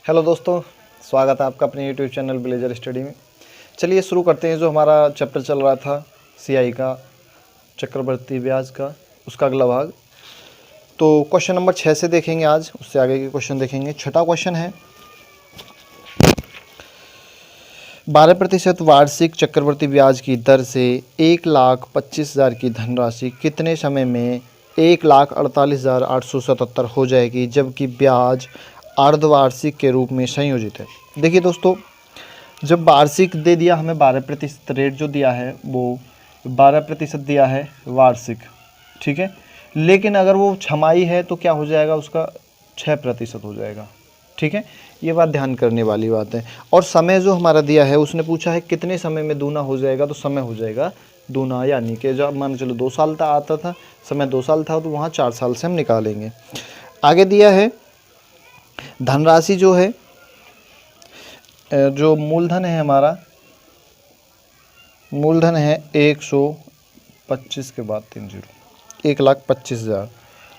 Hello दोस्तों, स्वागत है आपका अपने यूट्यूब चैनल विलेजर स्टडी में। चलिए शुरू करते हैं। जो हमारा चैप्टर चल रहा था सीआई का, चक्रवर्ती ब्याज का, उसका अगला भाग। तो क्वेश्चन नंबर 6 से देखेंगे आज, उससे आगे के क्वेश्चन देखेंगे। छठा क्वेश्चन है 12% वार्षिक चक्रवर्ती ब्याज की दर से 1,25,000 की धनराशि कितने समय में 1,48,877 हो जाएगी, जबकि ब्याज अर्धवार्षिक के रूप में संयोजित है। देखिए दोस्तों, जब वार्षिक दे दिया हमें 12% रेट जो दिया है वो 12% दिया है वार्षिक, ठीक है। लेकिन अगर वो छमाही है तो क्या हो जाएगा, उसका 6% हो जाएगा, ठीक है। ये बात ध्यान करने वाली बात है। और समय जो हमारा दिया है, उसने पूछा है कितने समय में दूना हो जाएगा, तो समय हो जाएगा दूना, यानी कि जब मान चलो 2 साल था आता था, समय 2 साल था, तो वहाँ 4 साल से हम निकालेंगे। आगे दिया है धनराशि जो है, जो मूलधन है हमारा, मूलधन है 125 के बाद 30, 1,25,000।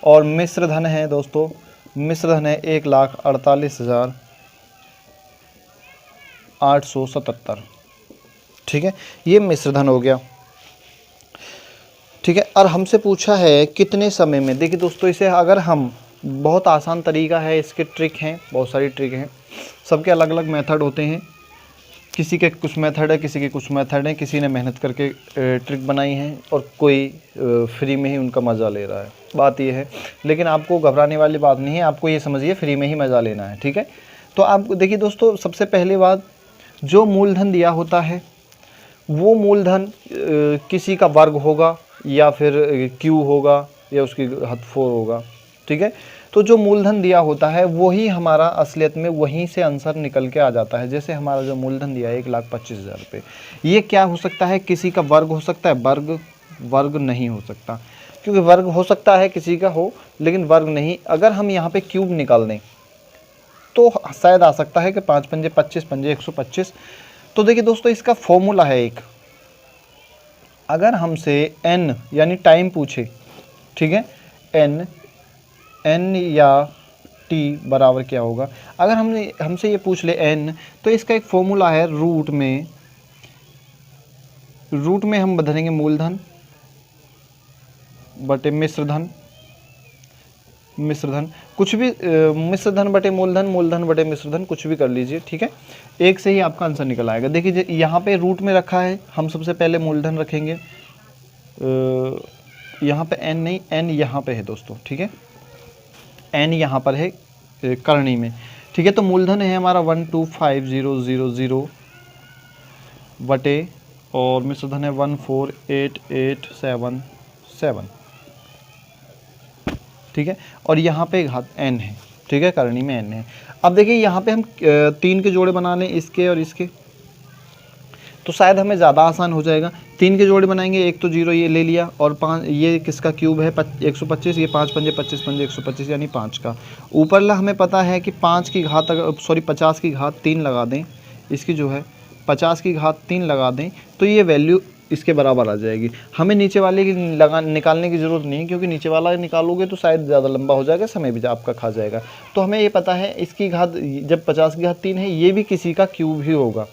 और मिश्र धन है दोस्तों, मिश्र धन है 1,48,877, ठीक है। ये मिश्र धन हो गया, ठीक है। और हमसे पूछा है कितने समय में। देखिए दोस्तों, इसे अगर हम, बहुत आसान तरीका है, इसके ट्रिक हैं, बहुत सारी ट्रिक हैं, सबके अलग अलग मेथड होते हैं। किसी के कुछ मेथड है, किसी के कुछ मेथड है, किसी ने मेहनत करके ट्रिक बनाई है और कोई फ्री में ही उनका मज़ा ले रहा है। बात ये है, लेकिन आपको घबराने वाली बात नहीं है, आपको ये समझिए फ्री में ही मज़ा लेना है, ठीक है। तो आप देखिए दोस्तों, सबसे पहली बात, जो मूलधन दिया होता है वो मूलधन किसी का वर्ग होगा या फिर क्यू होगा या उसकी हद 4 होगा, ठीक है। तो जो मूलधन दिया होता है वही हमारा असलियत में वहीं से आंसर निकल के आ जाता है। जैसे हमारा जो मूलधन दिया है 1,25,000 रुपये, ये क्या हो सकता है, किसी का वर्ग हो सकता है, वर्ग नहीं हो सकता, क्योंकि वर्ग हो सकता है किसी का हो लेकिन वर्ग नहीं। अगर हम यहाँ पे क्यूब निकाल दें तो शायद आ सकता है कि 5 पंजे 25 पंजे 125। तो देखिए दोस्तों, इसका फॉर्मूला है एक। अगर हमसे n यानी टाइम पूछे, ठीक है, n या t बराबर क्या होगा, अगर हमसे ये पूछ ले n, तो इसका एक फॉर्मूला है, रूट में हम बदलेंगे मूलधन बटे मिश्रधन, कुछ भी, मिश्रधन बटे मूलधन, मूलधन बटे मिश्रधन, कुछ भी कर लीजिए, ठीक है। एक से ही आपका आंसर निकल आएगा। देखिए यहाँ पे रूट में रखा है, हम सबसे पहले मूलधन रखेंगे, यहाँ पे n नहीं, n यहाँ पे है दोस्तों, ठीक है, n यहाँ पर है करणी में, ठीक है। तो मूलधन है हमारा 125,000 बटे, और मिश्रधन है 148,877, ठीक है। और यहाँ पे घात n है, ठीक है, करणी में n है। अब देखिए यहाँ पे हम 3 के जोड़े बना लें, इसके और इसके, तो शायद हमें ज़्यादा आसान हो जाएगा। 3 के जोड़े बनाएंगे, एक तो 0 ये ले लिया, और 5 ये किसका क्यूब है 125, ये 5 पंजे 25 पंजे 125 यानी 5 का। ऊपरला हमें पता है कि 5 की घात, सॉरी 50 की घात 3 लगा दें, इसकी जो है 50 की घात 3 लगा दें, तो ये वैल्यू इसके बराबर आ जाएगी। हमें नीचे वाले की निकालने की ज़रूरत नहीं है, क्योंकि नीचे वाला निकालोगे तो शायद ज़्यादा लंबा हो जाएगा, समय भी आपका खा जाएगा। तो हमें ये पता है इसकी घात, जब 50 की घात 3 है, ये भी किसी का क्यूब ही होगा,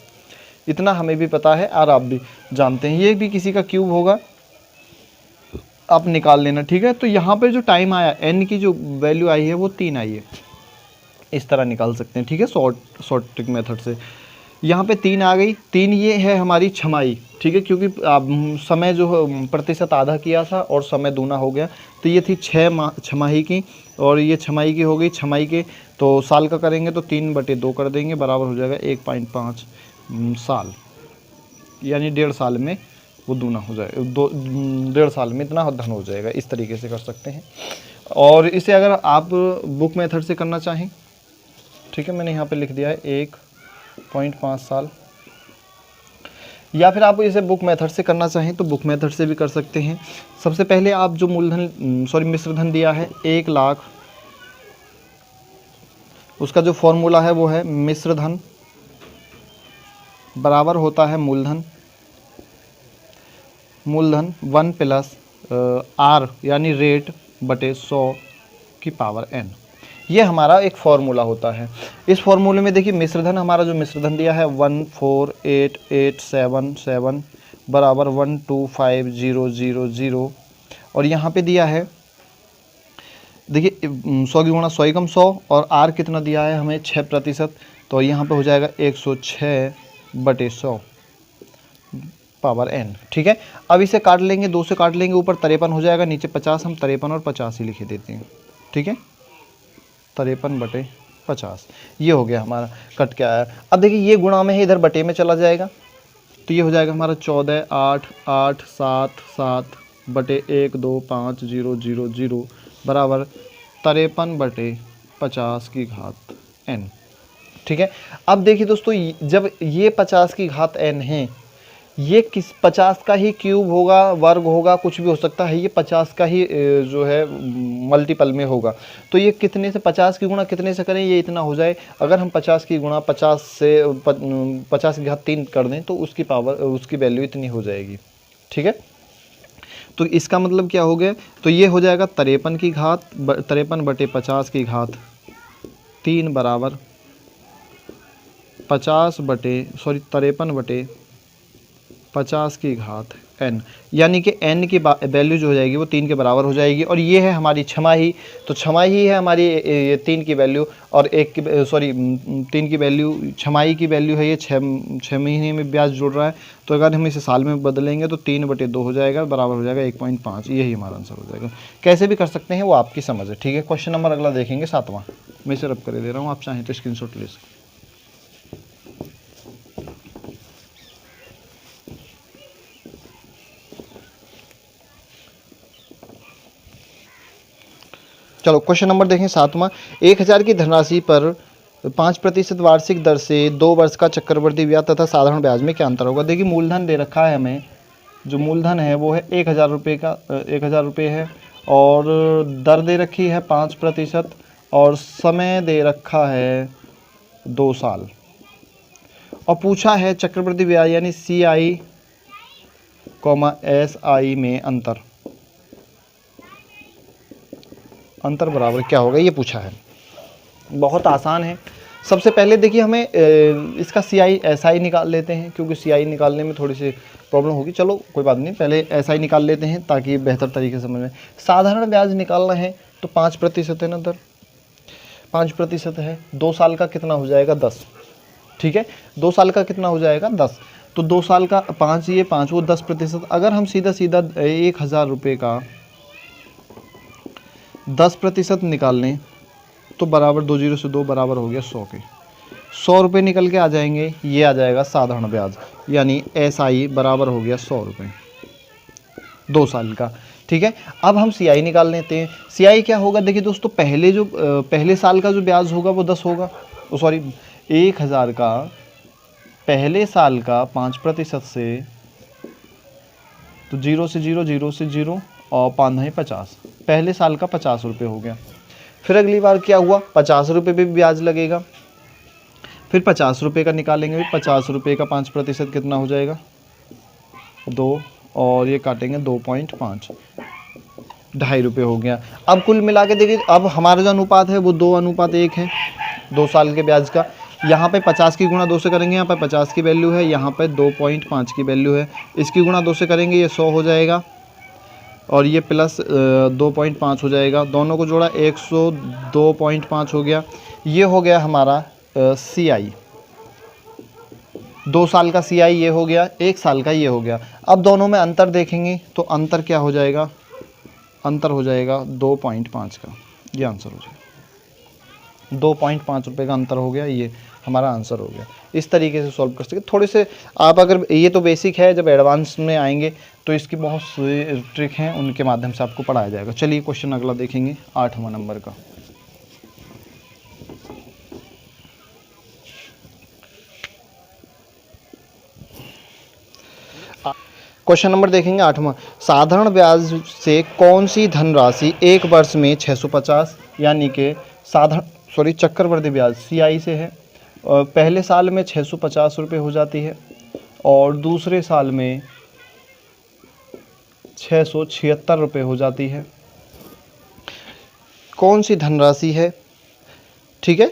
इतना हमें भी पता है और आप भी जानते हैं, ये भी किसी का क्यूब होगा, आप निकाल लेना, ठीक है। तो यहाँ पे जो टाइम आया, n की जो वैल्यू आई है वो 3 आई है, इस तरह निकाल सकते हैं, ठीक है, शॉर्ट ट्रिक मेथड से। यहाँ पे 3 आ गई, 3 ये है हमारी छमाही, ठीक है, क्योंकि समय जो प्रतिशत आधा किया था और समय दूना हो गया, तो ये थी 6 छमाही की, और ये छमाही की हो गई, छमाही के तो साल का करेंगे तो 3/2 कर देंगे, बराबर हो जाएगा 1.5 साल, यानी 1.5 साल में वो दूना हो जाएगा, 1.5 साल में इतना धन हो जाएगा। इस तरीके से कर सकते हैं। और इसे अगर आप बुक मेथड से करना चाहें, ठीक है, मैंने यहाँ पे लिख दिया है 1.5 साल, या फिर आप इसे बुक मेथड से करना चाहें तो बुक मेथड से भी कर सकते हैं। सबसे पहले आप जो मूलधन, सॉरी मिश्रधन दिया है 1 लाख, उसका जो फॉर्मूला है वो है मिश्रधन बराबर होता है मूलधन 1 प्लस r यानी रेट बटे 100 की पावर n। ये हमारा एक फॉर्मूला होता है। इस फॉर्मूले में देखिए मिश्रधन, हमारा जो मिश्रधन दिया है 14887 बराबर 125000 और यहाँ पे दिया है देखिए 100 की गुणा 100 एकम 100 और आर कितना दिया है हमें 6%, तो यहाँ पे हो जाएगा 106/100 पावर n। ठीक है, अब इसे काट लेंगे, 2 से काट लेंगे, ऊपर 53 हो जाएगा, नीचे 50, हम 53 और 50 ही लिखे देते हैं। ठीक है, 53/50 ये हो गया हमारा, कट के आया। अब देखिए ये गुणा में है, इधर बटे में चला जाएगा, तो ये हो जाएगा हमारा 14 8 8 7 7 बटे 12500 बराबर 53/50 की घात n। ठीक है, अब देखिए दोस्तों जब ये 50 की घात n है, ये किस 50 का ही क्यूब होगा, वर्ग होगा, कुछ भी हो सकता है, ये 50 का ही जो है मल्टीपल में होगा। तो ये कितने से 50 की गुणा कितने से करें, ये इतना हो जाए। अगर हम 50 की गुणा 50 से 50 की घात 3 कर दें तो उसकी पावर, उसकी वैल्यू इतनी हो जाएगी। ठीक है, तो इसका मतलब क्या हो गया, तो ये हो जाएगा 53 की घात 53/50 की घात 3 बराबर 53/50 की घात n, यानी कि n की वैल्यू जो हो जाएगी वो 3 के बराबर हो जाएगी। और ये है हमारी छमाही, तो छमाही है हमारी ये 3 की वैल्यू, और 3 की वैल्यू, छमाही की वैल्यू है ये 6 महीने में ब्याज जुड़ रहा है। तो अगर हम इसे साल में बदलेंगे तो 3/2 हो जाएगा, बराबर हो जाएगा 1.5। यही हमारा आंसर हो जाएगा। कैसे भी कर सकते हैं, वो आपकी समझ है। ठीक है, क्वेश्चन नंबर अगला देखेंगे 7वां, मैं इसे रब कर दे रहा हूँ, आप चाहें तो स्क्रीनशॉट ले सकते। चलो क्वेश्चन नंबर देखें 7वां। 1000 की धनराशि पर 5% वार्षिक दर से 2 वर्ष का चक्रवृद्धि ब्याज तथा साधारण ब्याज में क्या अंतर होगा। देखिए मूलधन दे रखा है हमें, जो मूलधन है वो है 1000 रुपये का, 1000 रुपये है, और दर दे रखी है 5% और समय दे रखा है 2 साल, और पूछा है चक्रवृद्धि ब्याज यानी CI, SI में अंतर बराबर क्या होगा, ये पूछा है। बहुत आसान है। सबसे पहले देखिए हमें इसका CI SI निकाल लेते हैं, क्योंकि CI निकालने में थोड़ी सी प्रॉब्लम होगी। चलो कोई बात नहीं, पहले SI निकाल लेते हैं ताकि बेहतर तरीके से समझ में। साधारण ब्याज निकालना है तो 5% है ना दर, 5% है। 2 साल का कितना हो जाएगा 10। ठीक है, 2 साल का कितना हो जाएगा 10, तो 2 साल का 5, ये 5 वो 10%। अगर हम सीधा 1000 रुपये का 10% निकाल लें तो बराबर 2 0 से 2 बराबर हो गया 100 के। 100 रुपये निकल के आ जाएंगे, ये आ जाएगा साधारण ब्याज, यानी SI बराबर हो गया 100 रुपये 2 साल का। ठीक है, अब हम CI निकाल लेते हैं। CI क्या होगा, देखिए दोस्तों पहले साल का जो ब्याज होगा वो 10 होगा, 1000 का पहले साल का 5% से, तो 0 से 0 0 से 0 और 5 50, पहले साल का 50 रुपये हो गया। फिर अगली बार क्या हुआ, 50 रुपये पे भी ब्याज लगेगा, फिर 50 रुपये का निकालेंगे, 50 रुपये का 5% कितना हो जाएगा 2, और ये काटेंगे 2.5, 2.5 रुपये हो गया। अब कुल मिला के देखिए, अब हमारा जो अनुपात है वो 2:1 है 2 साल के ब्याज का। यहाँ पे 50 की गुणा 2 से करेंगे, यहाँ पे 50 की वैल्यू है, यहाँ पे 2.5 की वैल्यू है, इसकी गुणा 2 से करेंगे ये 100 हो जाएगा, और ये प्लस 2.5 हो जाएगा, दोनों को जोड़ा 102.5 हो गया। ये हो गया हमारा CI, 2 साल का CI ये हो गया, 1 साल का ये हो गया। अब दोनों में अंतर देखेंगे तो अंतर क्या हो जाएगा, अंतर हो जाएगा 2.5 का, ये आंसर हो जाएगा। 2.5 रुपये का अंतर हो गया, ये हमारा आंसर हो गया। इस तरीके से सॉल्व कर सकते। थोड़े से आप, अगर ये तो बेसिक है, जब एडवांस में आएंगे तो इसकी बहुत सी ट्रिक हैं, उनके माध्यम से आपको पढ़ाया जाएगा। चलिए क्वेश्चन अगला देखेंगे 8वां नंबर का। क्वेश्चन नंबर देखेंगे 8वां। साधारण ब्याज से कौन सी धनराशि 1 वर्ष में 650, यानी कि चक्रवृद्धि ब्याज CI से है, और पहले साल में 650 रुपये हो जाती है, और दूसरे साल में 676 रुपये हो जाती है। कौन सी धनराशि है ठीक है,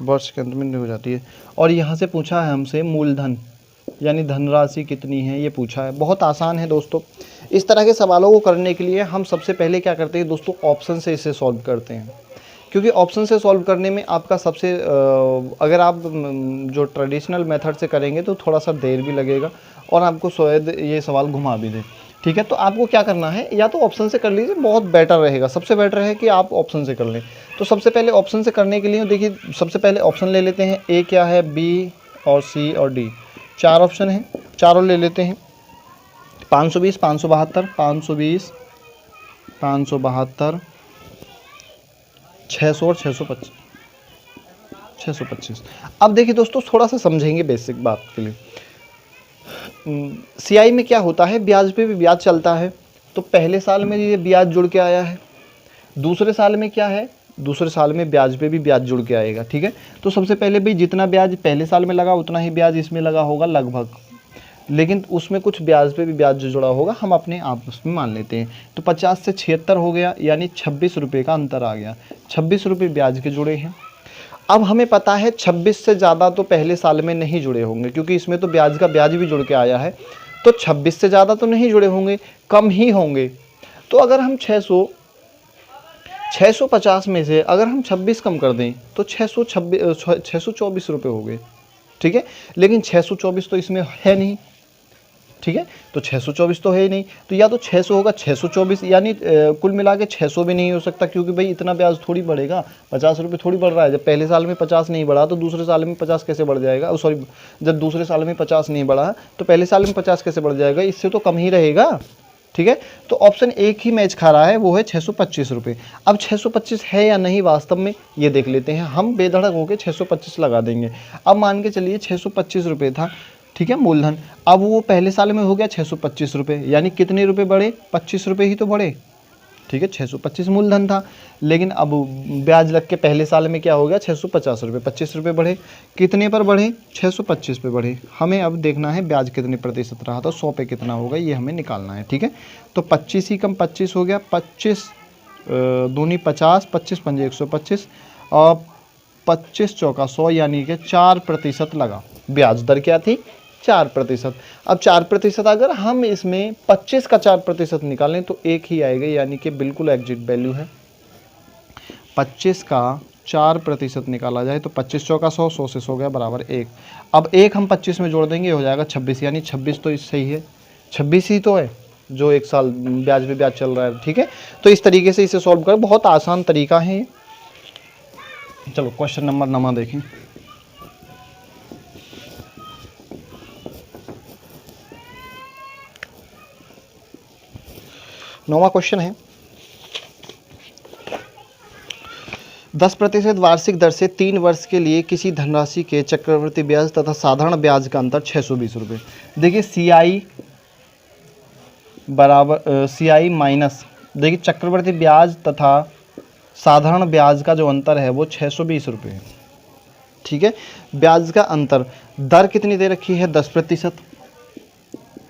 वर्ष के अंत में हो जाती है। और यहाँ से पूछा है हमसे मूलधन यानी धनराशि कितनी है, ये पूछा है। बहुत आसान है दोस्तों। इस तरह के सवालों को करने के लिए हम सबसे पहले क्या करते हैं दोस्तों, ऑप्शन से इसे सॉल्व करते हैं, क्योंकि ऑप्शन से सॉल्व करने में आपका सबसे अगर आप जो ट्रेडिशनल मेथड से करेंगे तो थोड़ा सा देर भी लगेगा और आपको शायद ये सवाल घुमा भी दे। ठीक है, तो आपको क्या करना है, या तो ऑप्शन से कर लीजिए, बहुत बेटर रहेगा, सबसे बेटर है कि आप ऑप्शन से कर लें। तो सबसे पहले ऑप्शन से करने के लिए देखिए, सबसे पहले ऑप्शन ले लेते हैं। ए क्या है, बी और सी और डी, 4 ऑप्शन हैं, चारों ले लेते हैं। 520, 572, 520, 572, 600 और 625, 625। अब देखिए दोस्तों, थोड़ा सा समझेंगे बेसिक बात के लिए। सीआई में क्या होता है, ब्याज पे भी ब्याज चलता है। तो पहले साल में ये ब्याज जुड़ के आया है, दूसरे साल में क्या है, दूसरे साल में ब्याज पे भी ब्याज जुड़ के आएगा। ठीक है, तो सबसे पहले भाई जितना ब्याज पहले साल में लगा उतना ही ब्याज इसमें लगा होगा लगभग, लेकिन उसमें कुछ ब्याज पे भी ब्याज जो जुड़ा होगा हम अपने आप उसमें मान लेते हैं। तो 50 से 76 हो गया, यानी 26 रुपये का अंतर आ गया। 26 रुपये ब्याज के जुड़े हैं। अब हमें पता है 26 से ज़्यादा तो पहले साल में नहीं जुड़े होंगे, क्योंकि इसमें तो ब्याज का ब्याज भी जुड़ के आया है। तो 26 से ज़्यादा तो नहीं जुड़े होंगे, कम ही होंगे। तो अगर हम 650 में से अगर हम 26 कम कर दें तो 624 रुपये हो गए। ठीक है, लेकिन 624 तो इसमें है नहीं। ठीक है, तो 624 तो है ही नहीं, तो या तो 600 होगा, 624, यानी कुल मिला के 600 भी नहीं हो सकता, क्योंकि भाई इतना ब्याज थोड़ी बढ़ेगा, 50 रुपये थोड़ी बढ़ रहा है। जब पहले साल में 50 नहीं बढ़ा तो दूसरे साल में 50 कैसे बढ़ जाएगा, सॉरी, जब दूसरे साल में 50 नहीं बढ़ा तो पहले साल में 50 कैसे बढ़ जाएगा, इससे तो कम ही रहेगा। ठीक है, तो ऑप्शन एक ही मैच खा रहा है, वो है 625 रुपये। अब 625 है या नहीं वास्तव में, ये देख लेते हैं। हम बेधड़क होकर 625 लगा देंगे। अब मान के चलिए 625 रुपये था, ठीक है, मूलधन। अब वो पहले साल में हो गया 625 रुपये, यानी कितने रुपए बढ़े, 25 रुपये ही तो बढ़े। ठीक है, 625 मूलधन था, लेकिन अब ब्याज लग के पहले साल में क्या हो गया, 650 रुपये, 25 रुपये बढ़े। कितने पर बढ़े, 625 पे बढ़े। हमें अब देखना है ब्याज कितने प्रतिशत रहा था, 100 पे कितना होगा, ये हमें निकालना है। ठीक है, तो 25 ही कम 25 हो गया, 25 दूनी 50, 25 पंजे 125 और 25 चौका 100, यानी कि 4% लगा। ब्याज दर क्या थी, 4%। अब 4% अगर हम इसमें 25 का 4% निकालें तो एक ही आएगा, यानी कि बिल्कुल एग्जिट वैल्यू है। 25 का 4% निकाला जाए तो 25 चौका 100, 100 से 100 गया बराबर 1। अब एक हम 25 में जोड़ देंगे, हो जाएगा 26, यानी 26 तो इससे ही है, 26 ही तो है जो एक साल ब्याज पे ब्याज चल रहा है। ठीक है, तो इस तरीके से इसे सॉल्व करें, बहुत आसान तरीका है ये। चलो क्वेश्चन नंबर 9 देखें। नौवां क्वेश्चन है, 10% वार्षिक दर से 3 वर्ष के लिए किसी धनराशि के चक्रवृद्धि ब्याज तथा साधारण ब्याज का अंतर 620 रुपये। देखिए सीआई बराबर सीआई माइनस, देखिए चक्रवृद्धि ब्याज तथा साधारण ब्याज का जो अंतर है वो 620 रुपये है। ठीक है, ब्याज का अंतर, दर कितनी दे रखी है, 10%,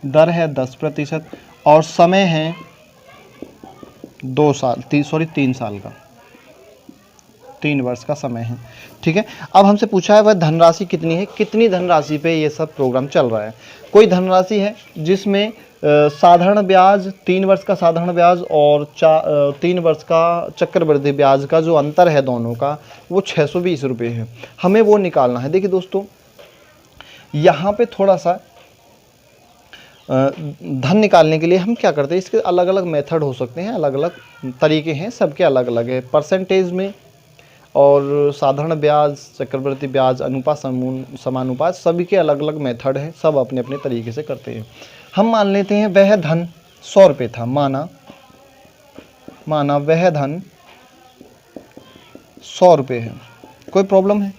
दर है 10% और समय है 3 साल का, 3 वर्ष का समय है। ठीक है, अब हमसे पूछा है वह धनराशि कितनी है, कितनी धनराशि पे ये सब प्रोग्राम चल रहा है। कोई धनराशि है जिसमें साधारण ब्याज, 3 वर्ष का साधारण ब्याज और 3 वर्ष का चक्रवृद्धि ब्याज का जो अंतर है दोनों का, वो 620 रुपये है। हमें वो निकालना है। देखिए दोस्तों, यहाँ पे थोड़ा सा धन निकालने के लिए हम क्या करते हैं, इसके अलग अलग मेथड हो सकते हैं, अलग अलग तरीके हैं, सबके अलग अलग है। परसेंटेज में और साधारण ब्याज, चक्रवृद्धि ब्याज, अनुपात, समानुपात, सभी के अलग अलग मेथड है, सब अपने अपने तरीके से करते हैं। हम मान लेते हैं वह धन 100 रुपये था, माना वह धन 100 रुपये है। कोई प्रॉब्लम है,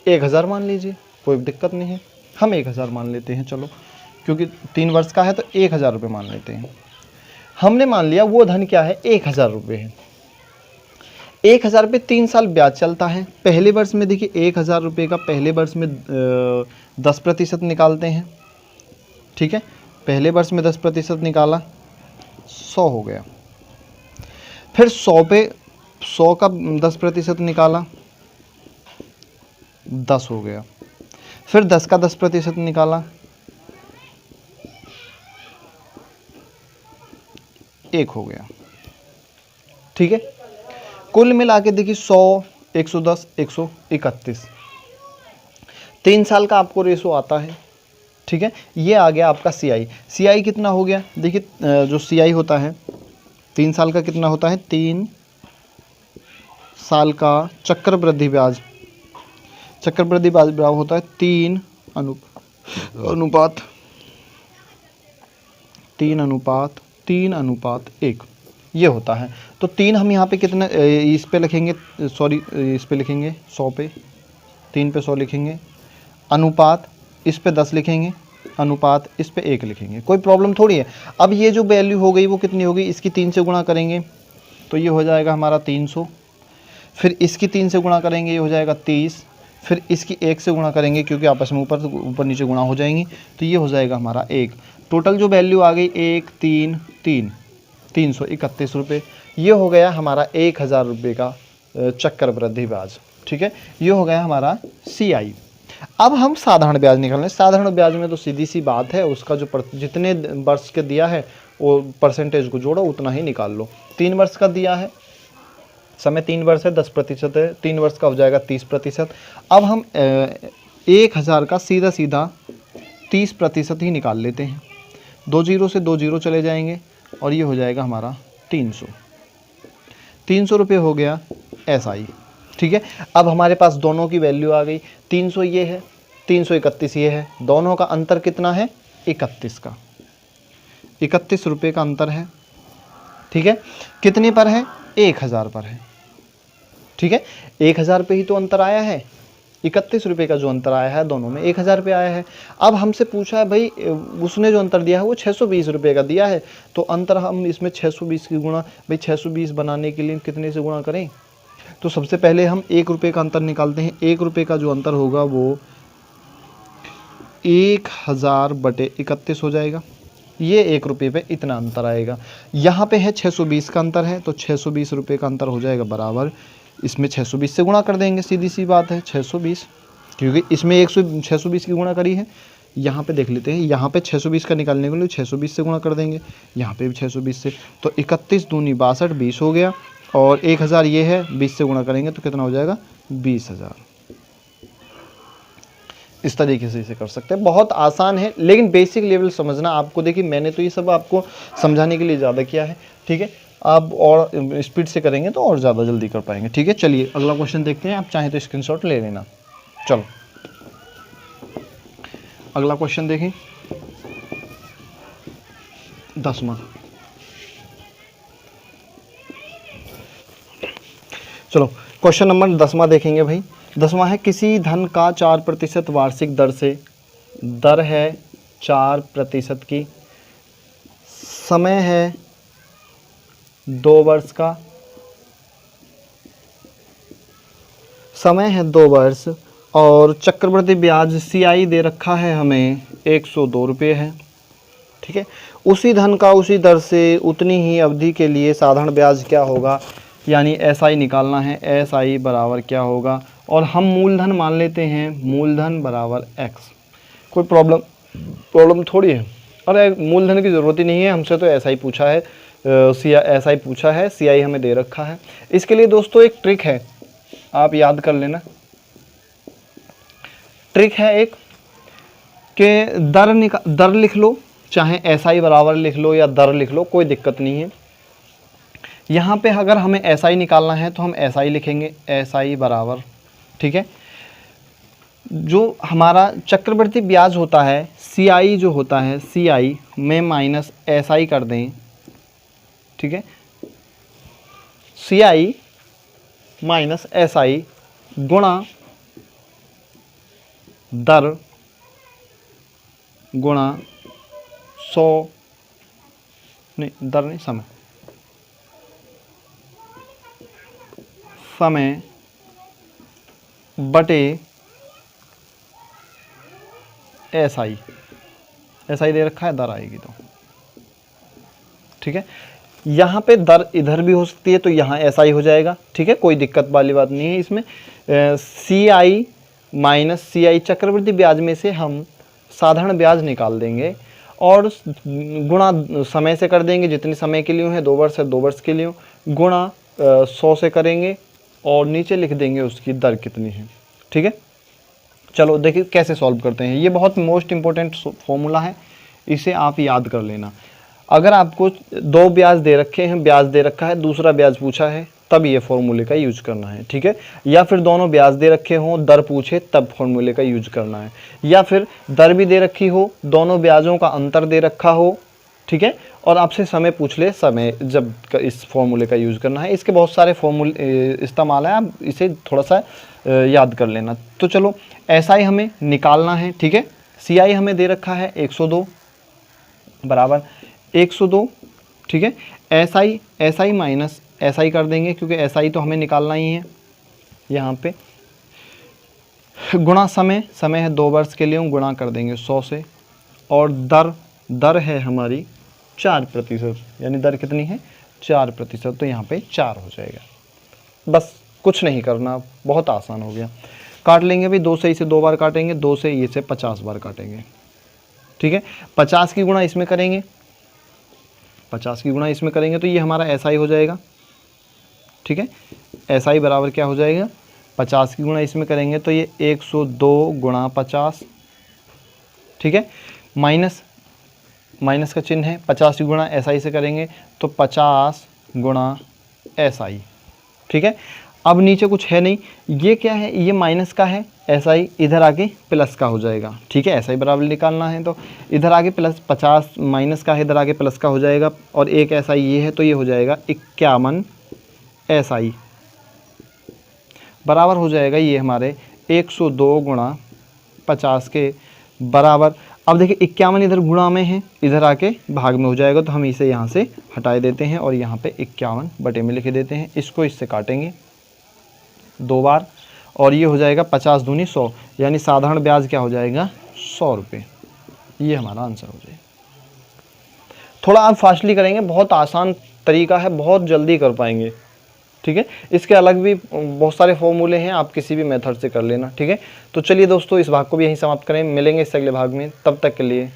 1000 मान लीजिए, कोई दिक्कत नहीं है। हम 1000 मान लेते हैं, चलो, क्योंकि 3 वर्ष का है तो 1000 रुपये मान लेते हैं। हमने मान लिया वो धन क्या है, 1000 रुपये है। 1000 पे 3 साल ब्याज चलता है। पहले वर्ष में देखिए 1000 रुपये का पहले वर्ष में 10% निकालते हैं। ठीक है, पहले वर्ष में 10% निकाला, 100 हो गया। फिर 100 पे 100 का 10% निकाला, 10 हो गया। फिर 10 का 10% निकाला, 1 हो गया। ठीक है, कुल मिला के देखिए 100, 110, 131, 3 साल का आपको रेशो आता है। ठीक है, ये आ गया आपका CI। CI कितना हो गया, देखिए जो CI होता है 3 साल का कितना होता है, 3 साल का चक्रवृद्धि ब्याज, चक्रवृद्धि ब्याज होता है 3 अनुपात 3:1 ये होता है। तो 3 हम यहाँ पे कितना इस पे लिखेंगे, सॉरी इस पे लिखेंगे 100 पे, 3 पे 100 लिखेंगे, अनुपात इस पे 10 लिखेंगे, अनुपात इस पे 1 लिखेंगे, कोई प्रॉब्लम थोड़ी है। अब ये जो वैल्यू हो गई वो कितनी होगी, इसकी 3 से गुणा करेंगे तो ये हो जाएगा हमारा 300, फिर इसकी 3 से गुणा करेंगे ये हो जाएगा 30, फिर इसकी 1 से गुणा करेंगे क्योंकि आपस में ऊपर नीचे गुणा हो जाएंगी तो ये हो जाएगा हमारा 1। टोटल जो वैल्यू आ गई 1 3 3 331 रुपये, ये हो गया हमारा 1000 रुपये का चक्रवृद्धि ब्याज। ठीक है, ये हो गया हमारा CI। अब हम साधारण ब्याज निकालें। साधारण ब्याज में तो सीधी सी बात है, उसका जो जितने वर्ष के दिया है वो परसेंटेज को जोड़ो उतना ही निकाल लो। 3 वर्ष का दिया है, समय 3 वर्ष है, 10% है, 3 वर्ष का हो जाएगा 30%। अब हम 1000 का सीधा सीधा 30% ही निकाल लेते हैं, 2 जीरो से 2 जीरो चले जाएंगे और ये हो जाएगा हमारा 300 रुपये हो गया SI। ठीक है, अब हमारे पास दोनों की वैल्यू आ गई, 300 ये है, 331 ये है, दोनों का अंतर कितना है, 31 का, 31 रुपये का अंतर है। ठीक है, कितने पर है, 1000 पर है। ठीक है, 1000 पे ही तो अंतर आया है, 31 रुपये का जो अंतर आया है दोनों में 1000 रुपये आया है। अब हमसे पूछा है भाई उसने जो अंतर दिया है वो 620 रुपये का दिया है, तो अंतर हम इसमें 620 की गुणा, भाई 620 बनाने के लिए कितने से गुणा करें, तो सबसे पहले हम 1 रुपये का अंतर निकालते हैं। 1 रुपये का जो अंतर होगा वो 1000/31 हो जाएगा, ये 1 रुपये पे इतना अंतर आएगा। यहाँ पे है 620 का अंतर है तो 620 रुपये का अंतर हो जाएगा बराबर, इसमें 620 से गुणा कर देंगे, सीधी सी बात है 620, क्योंकि इसमें 620 की गुणा करी है। यहाँ पे देख लेते हैं, यहाँ पे 620 का निकालने के लिए 620 से गुणा कर देंगे, यहाँ पे भी 620 से, तो 31 दूनी 62, 20 हो गया, और 1000 ये है, 20 से गुणा करेंगे तो कितना हो जाएगा, 20,000। इस तरीके से इसे कर सकते हैं, बहुत आसान है लेकिन बेसिक लेवल समझना आपको। देखिए मैंने तो ये सब आपको समझाने के लिए ज़्यादा किया है। ठीक है, आप और स्पीड से करेंगे तो और ज़्यादा जल्दी कर पाएंगे। ठीक है, चलिए अगला क्वेश्चन देखते हैं, आप चाहें तो स्क्रीनशॉट ले लेना। चलो अगला क्वेश्चन देखें, 10वां। चलो क्वेश्चन नंबर 10वां देखेंगे भाई। 10वां है, किसी धन का 4% वार्षिक दर से, दर है 4% की, समय है 2 वर्ष का, समय है 2 वर्ष, और चक्रवृद्धि ब्याज CI दे रखा है हमें 102 रुपये है। ठीक है, उसी धन का उसी दर से उतनी ही अवधि के लिए साधारण ब्याज क्या होगा, यानी SI निकालना है। SI बराबर क्या होगा, और हम मूलधन मान लेते हैं, मूलधन बराबर X। कोई प्रॉब्लम थोड़ी है, अरे मूलधन की ज़रूरत ही नहीं है, हमसे तो SI पूछा है, SI पूछा है, CI हमें दे रखा है। इसके लिए दोस्तों एक ट्रिक है, आप याद कर लेना। ट्रिक है एक कि दर लिख लो, चाहे SI बराबर लिख लो या दर लिख लो, कोई दिक्कत नहीं है। यहाँ पे अगर हमें SI निकालना है तो हम SI लिखेंगे, SI बराबर, ठीक है, जो हमारा चक्रवृद्धि ब्याज होता है CI जो होता है, CI में माइनस SI कर दें। ठीक है, CI माइनस SI गुणा दर गुणा 100, नहीं दर नहीं, समय बटे SI दे रखा है, दर आएगी तो। ठीक है, यहाँ पे दर इधर भी हो सकती है, तो यहाँ ऐसा ही हो जाएगा, ठीक है, कोई दिक्कत वाली बात नहीं है इसमें। CI माइनस CI चक्रवृद्धि ब्याज में से हम साधारण ब्याज निकाल देंगे और गुणा समय से कर देंगे, जितने समय के लिए है, 2 वर्ष है 2 वर्ष के लिए, गुणा 100 से करेंगे और नीचे लिख देंगे उसकी दर कितनी है, ठीक है। चलो देखिए कैसे सॉल्व करते हैं। ये बहुत मोस्ट इंपॉर्टेंट फॉर्मूला है, इसे आप याद कर लेना। अगर आपको 2 ब्याज दे रखे हैं, ब्याज दे रखा है, दूसरा ब्याज पूछा है, तब ये फॉर्मूले का यूज करना है, ठीक है। या फिर दोनों ब्याज दे रखे हों, दर पूछे, तब फॉर्मूले का यूज करना है। या फिर दर भी दे रखी हो, दोनों ब्याजों का अंतर दे रखा हो, ठीक है, और आपसे समय पूछ ले, समय जब इस फॉर्मूले का यूज़ करना है। इसके बहुत सारे फॉर्मूले इस्तेमाल है, आप इसे थोड़ा सा याद कर लेना। तो चलो SI हमें निकालना है, ठीक है। CI हमें दे रखा है 102 बराबर 102, ठीक है। SI माइनस SI कर देंगे, क्योंकि SI तो हमें निकालना ही है यहाँ पे, गुणा समय है 2 वर्ष के लिए, गुणा कर देंगे 100 से, और दर है हमारी 4%, यानी दर कितनी है 4%, तो यहाँ पे 4 हो जाएगा। बस कुछ नहीं करना, बहुत आसान हो गया। काट लेंगे भाई, 2 से इसे 2 बार काटेंगे, 2 से इसे 50 बार काटेंगे, ठीक है। 50 की गुणा इसमें करेंगे, 50 की गुणा इसमें करेंगे तो ये हमारा SI हो जाएगा, ठीक है। SI बराबर क्या हो जाएगा, 50 की गुणा इसमें करेंगे तो ये 102 गुणा 50, ठीक है। माइनस का चिन्ह है, 50 की गुणा SI से करेंगे तो 50 गुणा SI, ठीक है। अब नीचे कुछ है नहीं, ये क्या है, ये माइनस का है, SI इधर आके प्लस का हो जाएगा, ठीक है। SI बराबर निकालना है तो इधर आगे प्लस, 50 माइनस का है, इधर आगे प्लस का हो जाएगा, और एक SI ये है, तो ये हो जाएगा 51 SI बराबर हो जाएगा ये हमारे 102 गुणा 50 के बराबर। अब देखिए 51 इधर गुणा में है, इधर आके भाग में हो जाएगा, तो हम इसे यहाँ से हटाए देते हैं और यहाँ पे 51 बटे में लिख देते हैं। इसको इससे काटेंगे 2 बार और ये हो जाएगा 50 दूनी 100, यानी साधारण ब्याज क्या हो जाएगा 100 रुपये। ये हमारा आंसर हो जाएगा। थोड़ा आप फास्टली करेंगे, बहुत आसान तरीका है, बहुत जल्दी कर पाएंगे, ठीक है। इसके अलग भी बहुत सारे फॉर्मूले हैं, आप किसी भी मेथड से कर लेना, ठीक है। तो चलिए दोस्तों, इस भाग को भी यहीं समाप्त करें, मिलेंगे इस अगले भाग में, तब तक के लिए